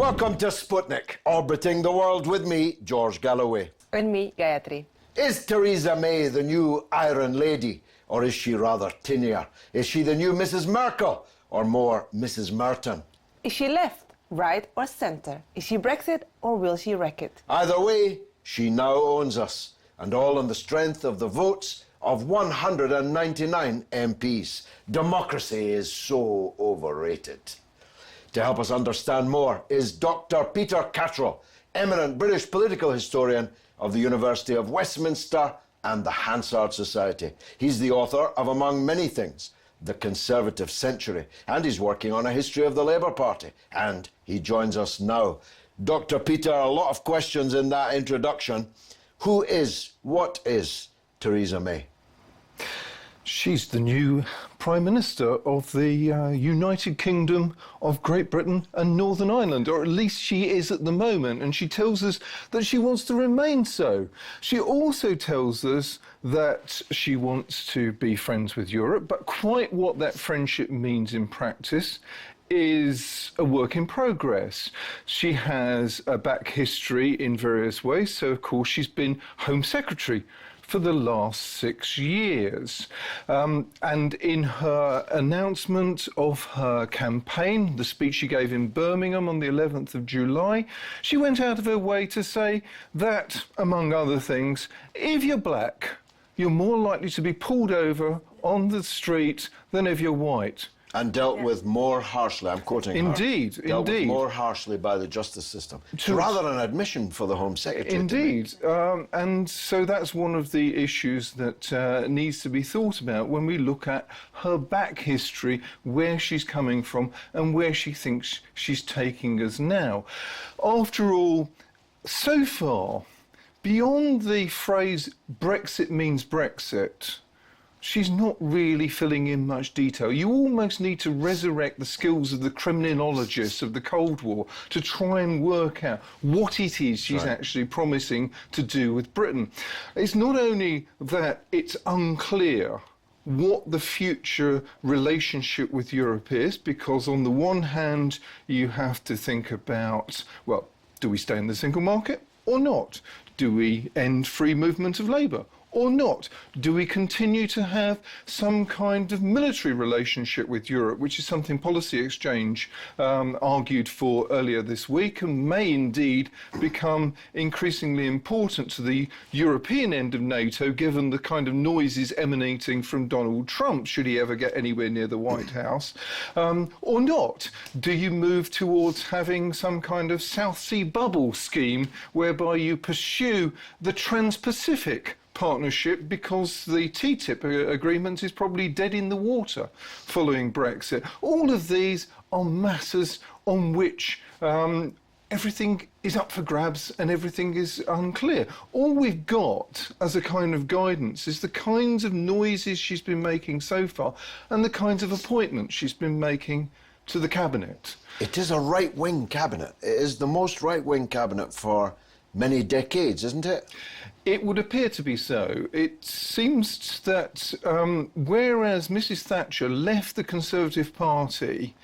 Welcome to Sputnik, orbiting the world with me, George Galloway. And me, Gayatri. Is Theresa May the new Iron Lady, or is she rather tinnier? Is she the new Mrs Merkel, or more Mrs Merton? Is she left, right or centre? Is she Brexit or will she wreck it? Either way, she now owns us, and all on the strength of the votes of 199 MPs. Democracy is so overrated. To help us understand more is Dr. Peter Catterall, eminent British political historian of the University of Westminster and the Hansard Society. He's the author of, among many things, The Conservative Century, and he's working on a history of the Labour Party. And he joins us now. Dr. Peter, a lot of questions in that introduction. What is Theresa May? She's the new Prime Minister of the United Kingdom of Great Britain and Northern Ireland, or at least she is at the moment, and she tells us that she wants to remain so. She also tells us that she wants to be friends with Europe, but quite what that friendship means in practice is a work in progress. She has a back history in various ways, so of course she's been Home Secretary for the last 6 years. And in her announcement of her campaign, the speech she gave in Birmingham on the 11th of July, she went out of her way to say that, among other things, if you're black, you're more likely to be pulled over on the street than if you're white. And dealt with more harshly, I'm quoting her. Dealt with more harshly by the justice system. It's rather an admission for the Home Secretary. Indeed. And so that's one of the issues that needs to be thought about when we look at her back history, where she's coming from and where she thinks she's taking us now. After all, so far, beyond the phrase Brexit means Brexit, she's not really filling in much detail. You almost need to resurrect the skills of the criminologists of the Cold War to try and work out what it is she's actually promising to do with Britain. It's not only that it's unclear what the future relationship with Europe is, because on the one hand, you have to think about, well, do we stay in the single market or not? Do we end free movement of labour or not? Do we continue to have some kind of military relationship with Europe, which is something Policy Exchange argued for earlier this week and may indeed become increasingly important to the European end of NATO, given the kind of noises emanating from Donald Trump, should he ever get anywhere near the White House, or not? Do you move towards having some kind of South Sea bubble scheme whereby you pursue the Trans-Pacific partnership because the TTIP agreement is probably dead in the water following Brexit? All of these are matters on which everything is up for grabs and everything is unclear. All we've got as a kind of guidance is the kinds of noises she's been making so far and the kinds of appointments she's been making to the cabinet. It is a right-wing cabinet. It is the most right-wing cabinet for many decades, isn't it? It would appear to be so. It seems that whereas Mrs Thatcher left the Conservative Party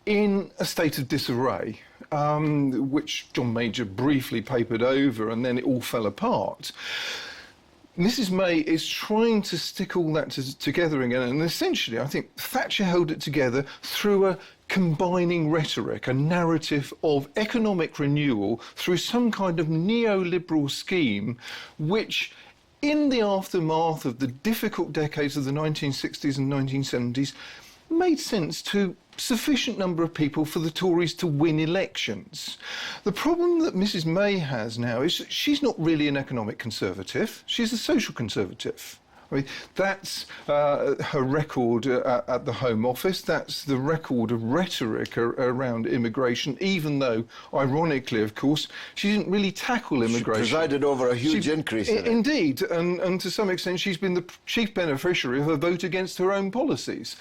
in a state of disarray, which John Major briefly papered over and then it all fell apart, Mrs May is trying to stick all that together again, and essentially I think Thatcher held it together through a combining rhetoric, a narrative of economic renewal through some kind of neoliberal scheme which, in the aftermath of the difficult decades of the 1960s and 1970s, made sense to sufficient number of people for the Tories to win elections. The problem that Mrs May has now is that she's not really an economic conservative, she's a social conservative. I mean, that's her record at the Home Office. That's the record of rhetoric around immigration, even though, ironically, of course, she didn't really tackle immigration. She presided over a huge increase in it. Indeed, and to some extent she's been the chief beneficiary of a vote against her own policies.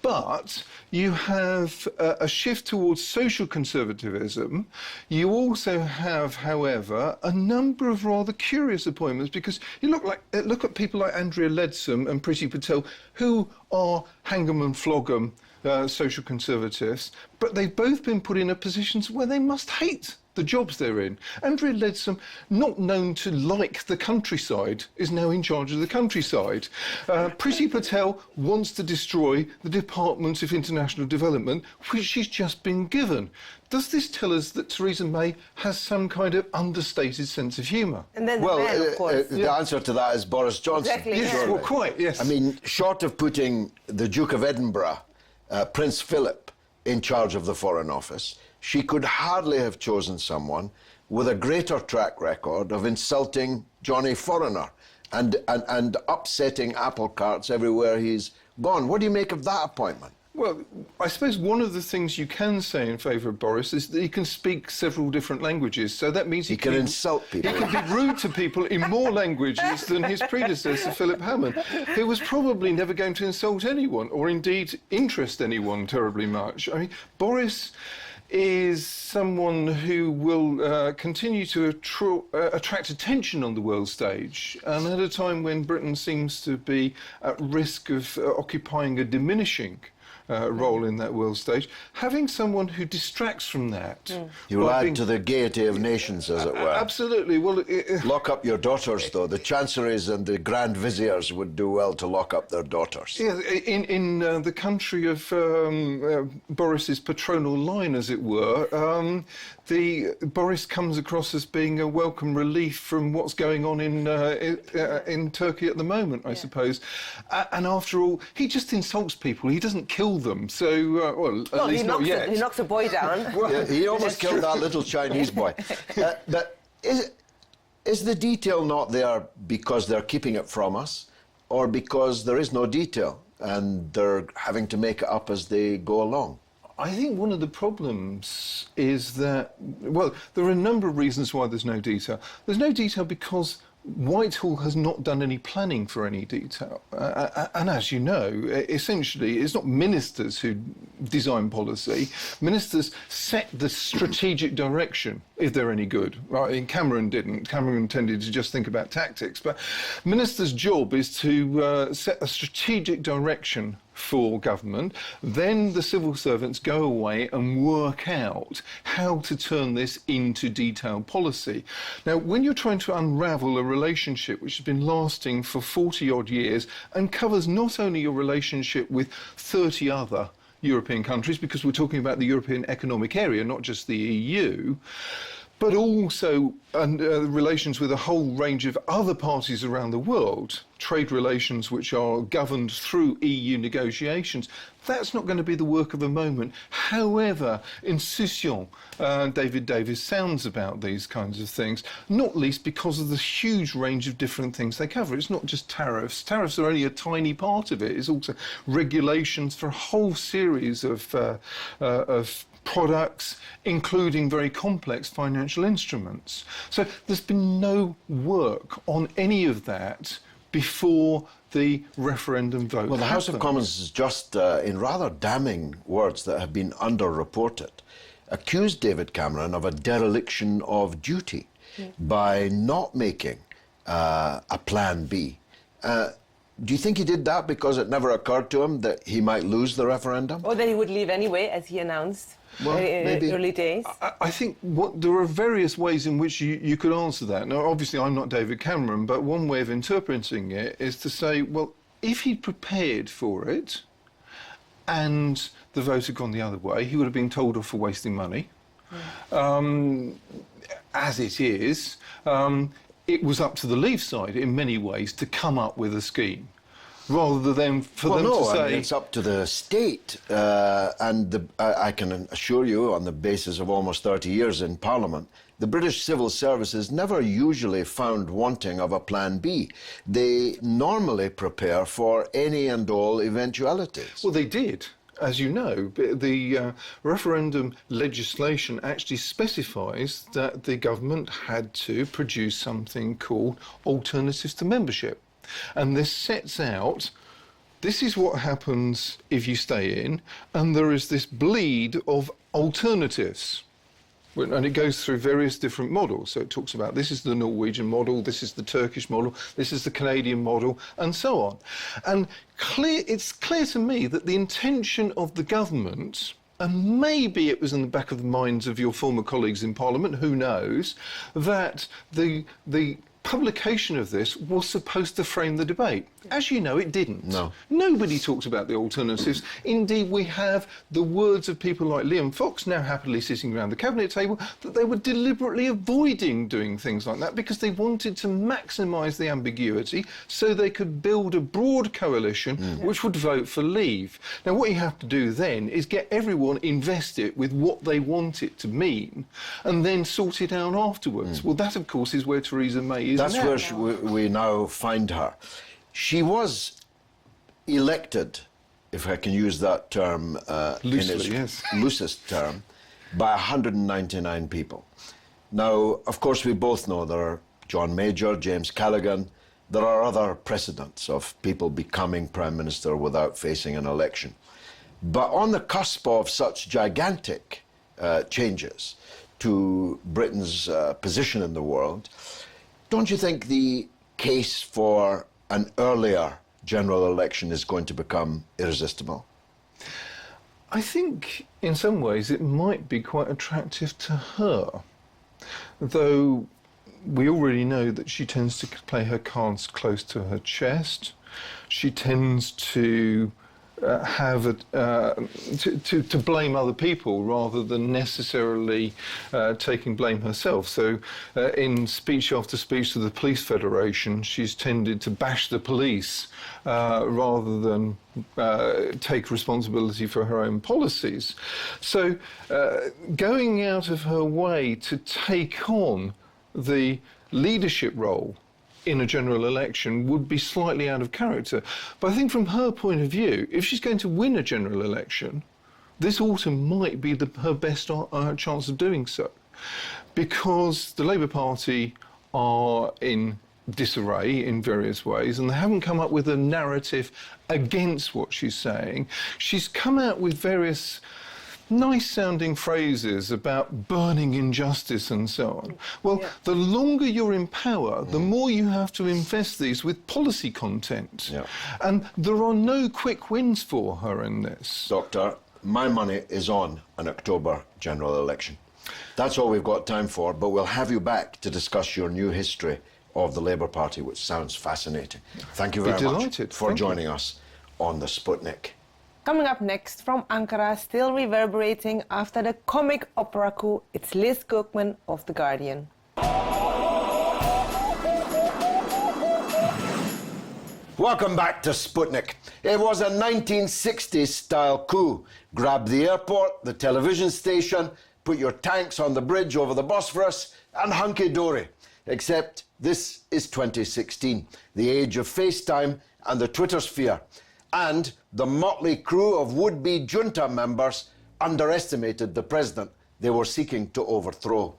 But you have a shift towards social conservatism. You also have, however, a number of rather curious appointments, because you look at people like Andrea Leadsom and Priti Patel, who are hang 'em and flog 'em social conservatives, but they've both been put in a positions where they must hate the jobs they're in. Andrea Leadsom, not known to like the countryside, is now in charge of the countryside. Priti Patel wants to destroy the Department of International Development, which she's just been given. Does this tell us that Theresa May has some kind of understated sense of humour? And then the man, of course. The answer to that is Boris Johnson. Exactly. Yes, Yeah. well, quite, yes. I mean, short of putting the Duke of Edinburgh, Prince Philip, in charge of the Foreign Office, she could hardly have chosen someone with a greater track record of insulting Johnny Foreigner and upsetting apple carts everywhere he's gone. What do you make of that appointment? Well, I suppose one of the things you can say in favour of Boris is that he can speak several different languages. So that means He can insult people. He can be rude to people in more languages than his predecessor, Philip Hammond, who was probably never going to insult anyone or indeed interest anyone terribly much. I mean, Boris is someone who will continue to attract attention on the world stage, and at a time when Britain seems to be at risk of occupying a diminishing role in that world stage, having someone who distracts from that. You will add to the gaiety of nations, as it were. Absolutely. Well, Lock up your daughters, though. The chancelleries and the grand viziers would do well to lock up their daughters. yeah, in the country of Boris's patronal line, as it were, Boris comes across as being a welcome relief from what's going on in Turkey at the moment, I suppose. And after all, he just insults people. He doesn't kill them. So, at least not yet. He knocks a boy down. Yeah, he almost killed that little Chinese boy. But is the detail not there because they're keeping it from us, or because there is no detail and they're having to make it up as they go along? I think one of the problems is that, well, there are a number of reasons why there's no detail. There's no detail because Whitehall has not done any planning for any detail. And as you know, essentially, it's not ministers who design policy. Ministers set the strategic direction, if they're any good. Right? Cameron didn't. Cameron tended to just think about tactics. But ministers' job is to set a strategic direction for government. Then the civil servants go away and work out how to turn this into detailed policy. Now, when you're trying to unravel a relationship which has been lasting for 40-odd years and covers not only your relationship with 30 other European countries, because we're talking about the European Economic Area, not just the EU, but also relations with a whole range of other parties around the world, trade relations which are governed through EU negotiations. That's not going to be the work of a moment, however insouciant David Davis sounds about these kinds of things, not least because of the huge range of different things they cover. It's not just tariffs. Tariffs are only a tiny part of it. It's also regulations for a whole series of products, including very complex financial instruments. So there's been no work on any of that before the referendum vote. Well, the House of Commons has just, in rather damning words that have been underreported, accused David Cameron of a dereliction of duty by not making a plan B. Do you think he did that because it never occurred to him that he might lose the referendum? Or that he would leave anyway, as he announced maybe. early days. I think there are various ways in which you could answer that. Now, obviously, I'm not David Cameron, but one way of interpreting it is to say, well, if he'd prepared for it and the vote had gone the other way, he would have been told off for wasting money. As it is, it was up to the Leave side in many ways to come up with a scheme, rather than for them to say... I mean, it's up to the state, and I can assure you, on the basis of almost 30 years in Parliament, the British civil services never usually found wanting of a plan B. They normally prepare for any and all eventualities. Well, they did. As you know, the referendum legislation actually specifies that the government had to produce something called alternatives to membership. And this sets out, this is what happens if you stay in, and there is this bleed of alternatives. And it goes through various different models. So it talks about this is the Norwegian model, this is the Turkish model, this is the Canadian model, and so on. And it's clear to me that the intention of the government, and maybe it was in the back of the minds of your former colleagues in Parliament, who knows, that the publication of this was supposed to frame the debate. As you know, it didn't. No. Nobody talked about the alternatives. Indeed, we have the words of people like Liam Fox, now happily sitting around the cabinet table, that they were deliberately avoiding doing things like that because they wanted to maximise the ambiguity so they could build a broad coalition which would vote for leave. Now, what you have to do then is get everyone invested with what they want it to mean and then sort it out afterwards. Well, that, of course, is where Theresa May is That's now. where we now find her. She was elected, if I can use that term Loosely, in its yes. loosest term, by 199 people. Now, of course, we both know there are John Major, James Callaghan. There are other precedents of people becoming Prime Minister without facing an election. But on the cusp of such gigantic changes to Britain's position in the world, don't you think the case for an earlier general election is going to become irresistible? I think in some ways it might be quite attractive to her, though we already know that she tends to play her cards close to her chest. She tends to to blame other people rather than necessarily taking blame herself. So in speech after speech to the Police Federation, she's tended to bash the police rather than take responsibility for her own policies. So going out of her way to take on the leadership role in a general election would be slightly out of character. But I think from her point of view, if she's going to win a general election, this autumn might be her best chance of doing so. Because the Labour Party are in disarray in various ways, and they haven't come up with a narrative against what she's saying. She's come out with various nice-sounding phrases about burning injustice and so on. Well, the longer you're in power, the more you have to invest these with policy content. Yeah. And there are no quick wins for her in this. Doctor, my money is on an October general election. That's all we've got time for, but we'll have you back to discuss your new history of the Labour Party, which sounds fascinating. Thank you very much for joining us on the Sputnik. Coming up next from Ankara, still reverberating after the comic opera coup, it's Liz Cookman of The Guardian. Welcome back to Sputnik. It was a 1960s-style coup. Grab the airport, the television station, put your tanks on the bridge over the Bosphorus, and hunky-dory. Except this is 2016, the age of FaceTime and the Twitter sphere. And the motley crew of would-be junta members underestimated the president they were seeking to overthrow.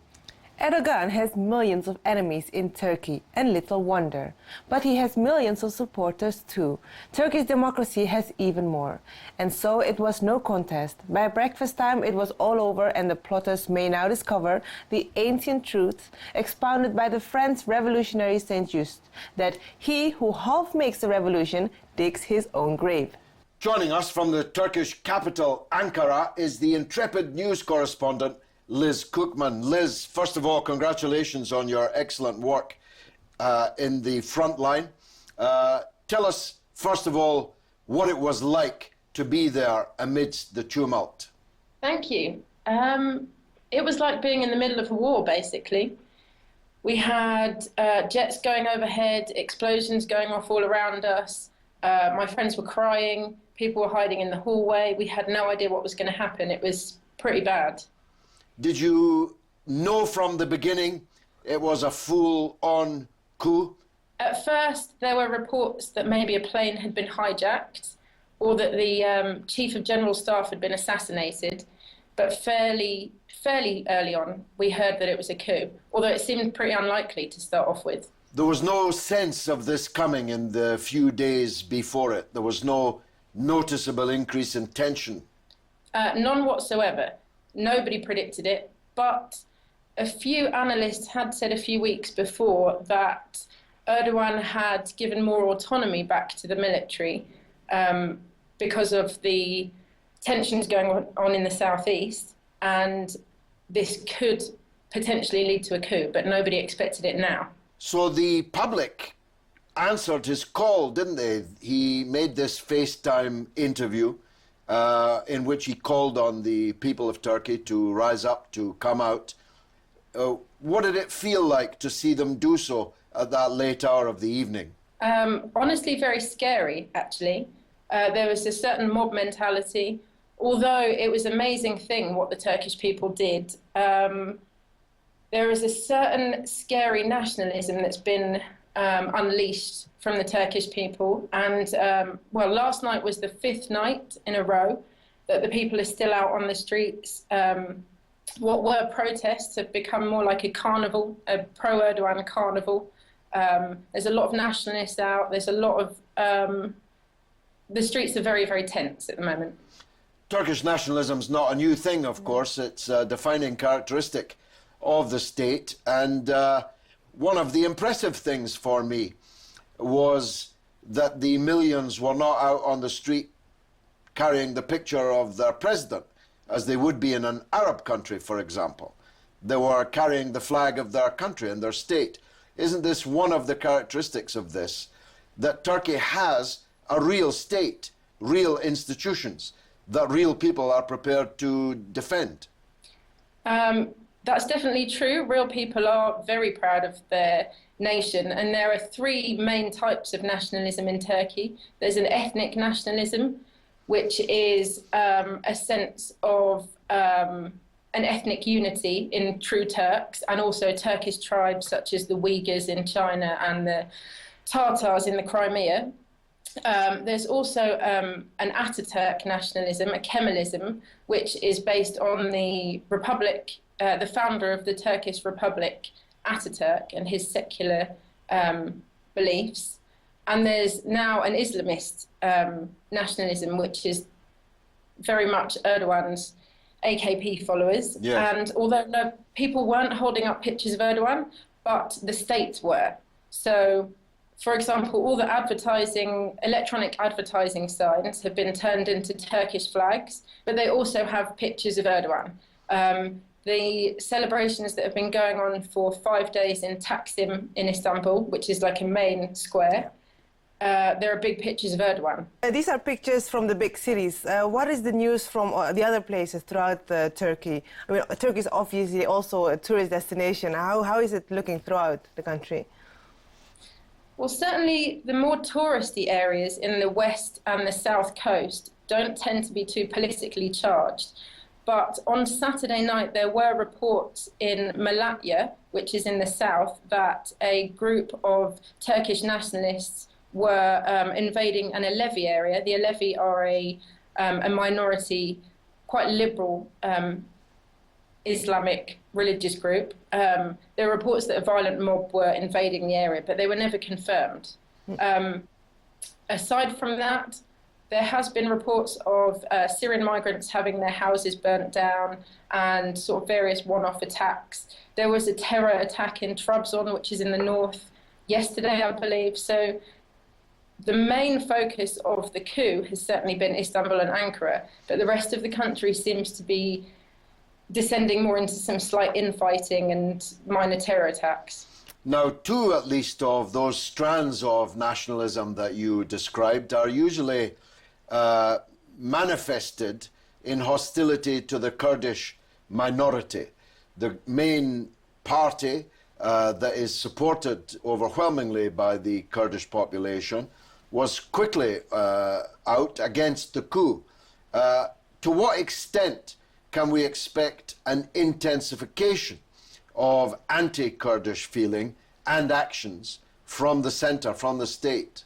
Erdogan has millions of enemies in Turkey, and little wonder. But he has millions of supporters too. Turkish democracy has even more. And so it was no contest. By breakfast time it was all over, and the plotters may now discover the ancient truth expounded by the French revolutionary Saint Just, that he who half makes a revolution digs his own grave. Joining us from the Turkish capital, Ankara, is the intrepid news correspondent Liz Cookman. Liz, first of all, congratulations on your excellent work in the front line. Tell us, first of all, what it was like to be there amidst the tumult. Thank you. It was like being in the middle of a war, basically. We had jets going overhead, explosions going off all around us. My friends were crying, people were hiding in the hallway. We had no idea what was going to happen. It was pretty bad. Did you know from the beginning it was a full-on coup? At first, there were reports that maybe a plane had been hijacked or that the Chief of General Staff had been assassinated. But fairly early on, we heard that it was a coup, although it seemed pretty unlikely to start off with. There was no sense of this coming in the few days before it. There was no noticeable increase in tension. None whatsoever. Nobody predicted it. but a few analysts had said a few weeks before that Erdogan had given more autonomy back to the military because of the tensions going on in the southeast, and this could potentially lead to a coup, but nobody expected it now. So the public answered his call, didn't they? He made this FaceTime interview in which he called on the people of Turkey to rise up, to come out. What did it feel like to see them do so at that late hour of the evening? Honestly, very scary, actually. There was a certain mob mentality, although it was an amazing thing what the Turkish people did. There is a certain scary nationalism that's been unleashed from the Turkish people. And, well, last night was the 5th night in a row that the people are still out on the streets. What were protests have become more like a carnival, a pro-Erdogan carnival. There's a lot of nationalists out. There's a lot of... the streets are very, very tense at the moment. Turkish nationalism's not a new thing, of course. It's a defining characteristic of the state. And one of the impressive things for me was that the millions were not out on the street carrying the picture of their president, as they would be in an Arab country, for example. They were carrying the flag of their country and their state. Isn't this one of the characteristics of this, that Turkey has a real state, real institutions, that real people are prepared to defend? That's definitely true. Real people are very proud of their nation, and there are 3 main types of nationalism in Turkey. There's an ethnic nationalism, which is a sense of an ethnic unity in true Turks, and also Turkish tribes such as the Uyghurs in China and the Tatars in the Crimea. There's also an Ataturk nationalism, a Kemalism, which is based on the republic, the founder of the Turkish Republic, Ataturk, and his secular beliefs. And there's now an Islamist nationalism, which is very much Erdogan's AKP followers. Yes. And although people weren't holding up pictures of Erdogan, but the states were. So, for example, all the electronic advertising signs have been turned into Turkish flags, but they also have pictures of Erdogan. The celebrations that have been going on for 5 days in Taksim in Istanbul, which is like a main square, there are big pictures of Erdogan. These are pictures from the big cities. What is the news from the other places throughout Turkey? I mean, Turkey is obviously also a tourist destination. How is it looking throughout the country? Well, certainly the more touristy areas in the west and the south coast don't tend to be too politically charged. But on Saturday night, there were reports in Malatya, which is in the south, that a group of Turkish nationalists were invading an Alevi area. The Alevi are a minority, quite liberal Islamic religious group. There are reports that a violent mob were invading the area, but they were never confirmed. Aside from that, there has been reports of Syrian migrants having their houses burnt down and sort of various one-off attacks. There was a terror attack in Trabzon, which is in the north, yesterday, I believe. So the main focus of the coup has certainly been Istanbul and Ankara, but the rest of the country seems to be descending more into some slight infighting and minor terror attacks. Now, 2 at least of those strands of nationalism that you described are usually manifested in hostility to the Kurdish minority. The main party that is supported overwhelmingly by the Kurdish population was quickly out against the coup. To what extent can we expect an intensification of anti-Kurdish feeling and actions from the centre, from the state?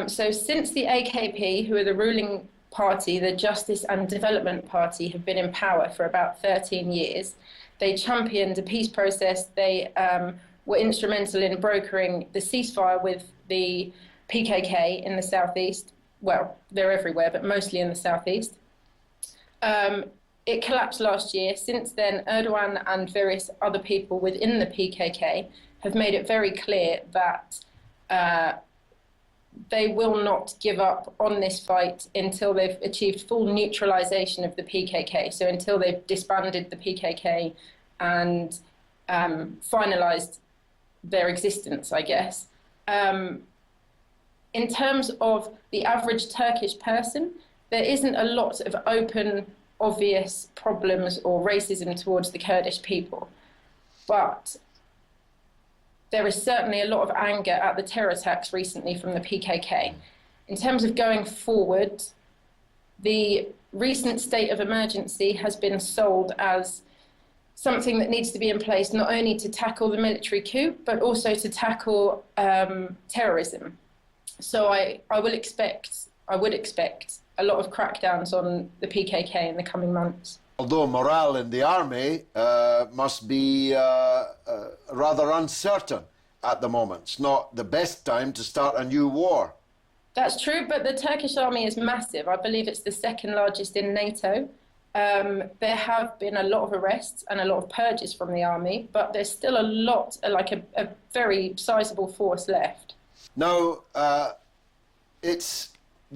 So since the AKP, who are the ruling party, the Justice and Development Party, have been in power for about 13 years, they championed a peace process. They were instrumental in brokering the ceasefire with the PKK in the southeast. Well, they're everywhere, but mostly in the southeast. It collapsed last year. Since then, Erdogan and various other people within the PKK have made it very clear that they will not give up on this fight until they've achieved full neutralization of the PKK. So until they've disbanded the PKK and finalized their existence, I guess. In terms of the average Turkish person, there isn't a lot of open, obvious problems or racism towards the Kurdish people. But there is certainly a lot of anger at the terror attacks recently from the PKK. In terms of going forward, the recent state of emergency has been sold as something that needs to be in place not only to tackle the military coup, but also to tackle terrorism. So I would expect a lot of crackdowns on the PKK in the coming months. Although morale in the army must be rather uncertain at the moment. It's not the best time to start a new war. That's true, but the Turkish army is massive. I believe it's the second largest in NATO. There have been a lot of arrests and a lot of purges from the army, but there's still a lot, like a very sizable force left. Now, it's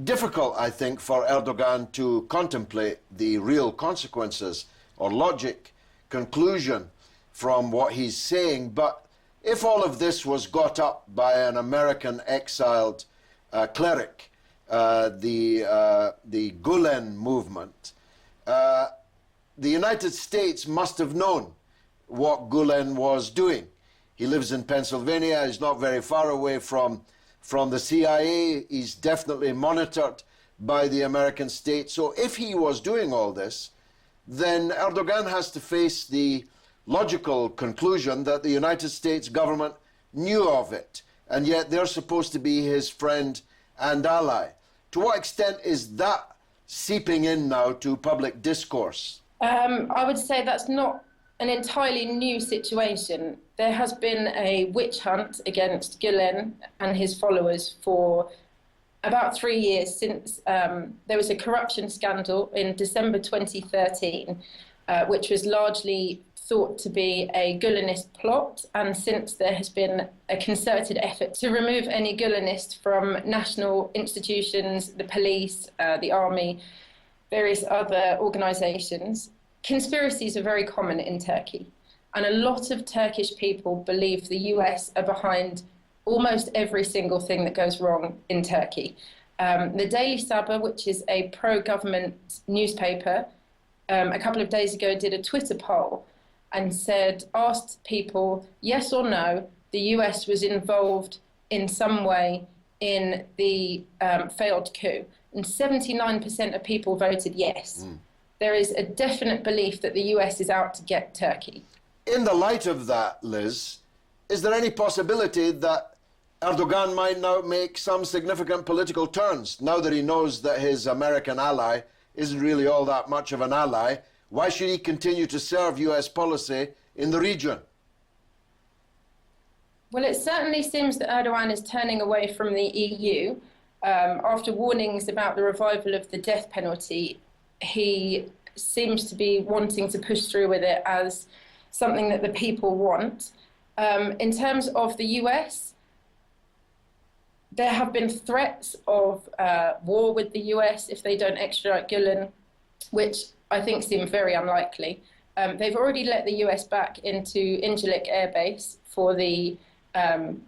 difficult, I think, for Erdogan to contemplate the real consequences or logic conclusion from what he's saying. But if all of this was got up by an American exiled cleric, the Gulen movement, the United States must have known what Gulen was doing. He lives in Pennsylvania. He's not very far away from the CIA. He's definitely monitored by the American state. So if he was doing all this, then Erdogan has to face the logical conclusion that the United States government knew of it, and yet they're supposed to be his friend and ally. To what extent is that seeping in now to public discourse? I would say that's not an entirely new situation. There has been a witch hunt against Gülen and his followers for about 3 years since there was a corruption scandal in December 2013, which was largely thought to be a Gülenist plot, and since there has been a concerted effort to remove any Gülenist from national institutions, the police, the army, various other organizations. Conspiracies are very common in Turkey, and a lot of Turkish people believe the US are behind almost every single thing that goes wrong in Turkey. The Daily Sabah, which is a pro-government newspaper, a couple of days ago did a Twitter poll and asked people, yes or no, the US was involved in some way in the failed coup. And 79% of people voted yes. There is a definite belief that the US is out to get Turkey. In the light of that, Liz, is there any possibility that Erdogan might now make some significant political turns now that he knows that his American ally isn't really all that much of an ally? Why should he continue to serve US policy in the region? Well, it certainly seems that Erdogan is turning away from the EU. After warnings about the revival of the death penalty, he seems to be wanting to push through with it as something that the people want. In terms of the US, there have been threats of war with the US if they don't extradite Gülen, which I think seem very unlikely. They've already let the US back into Incirlik Air Base for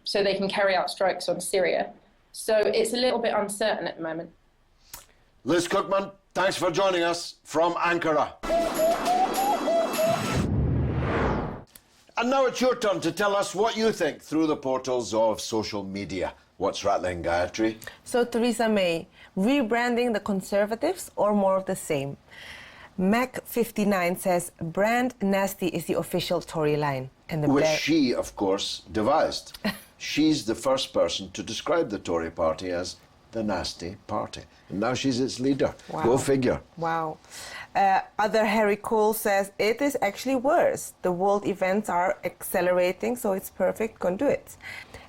so they can carry out strikes on Syria. So it's a little bit uncertain at the moment. Liz Cookman, thanks for joining us from Ankara. And now it's your turn to tell us what you think through the portals of social media. What's rattling, Gayatri? So Theresa May, rebranding the Conservatives or more of the same? Mac59 says, brand nasty is the official Tory line. And Which she, of course, devised. She's the first person to describe the Tory party as the nasty party. And now she's its leader. Wow. Go figure. Wow. Other Harry Cole says, it is actually worse. The world events are accelerating, so it's perfect conduit.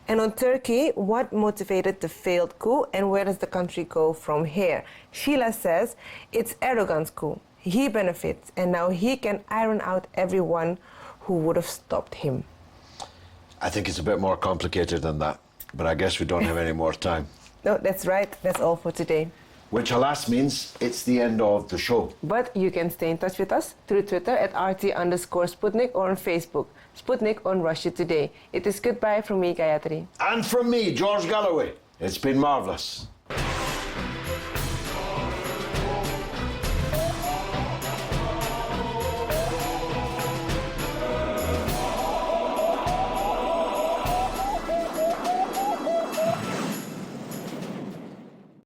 And on Turkey, what motivated the failed coup and where does the country go from here? Sheila says, it's Erdogan's coup. He benefits, and now he can iron out everyone who would have stopped him. I think it's a bit more complicated than that, but I guess we don't have any more time. No, that's right. That's all for today. Which, alas, means it's the end of the show. But you can stay in touch with us through Twitter at RT_Sputnik or on Facebook, Sputnik on Russia Today. It is goodbye from me, Gayatri. And from me, George Galloway. It's been marvellous.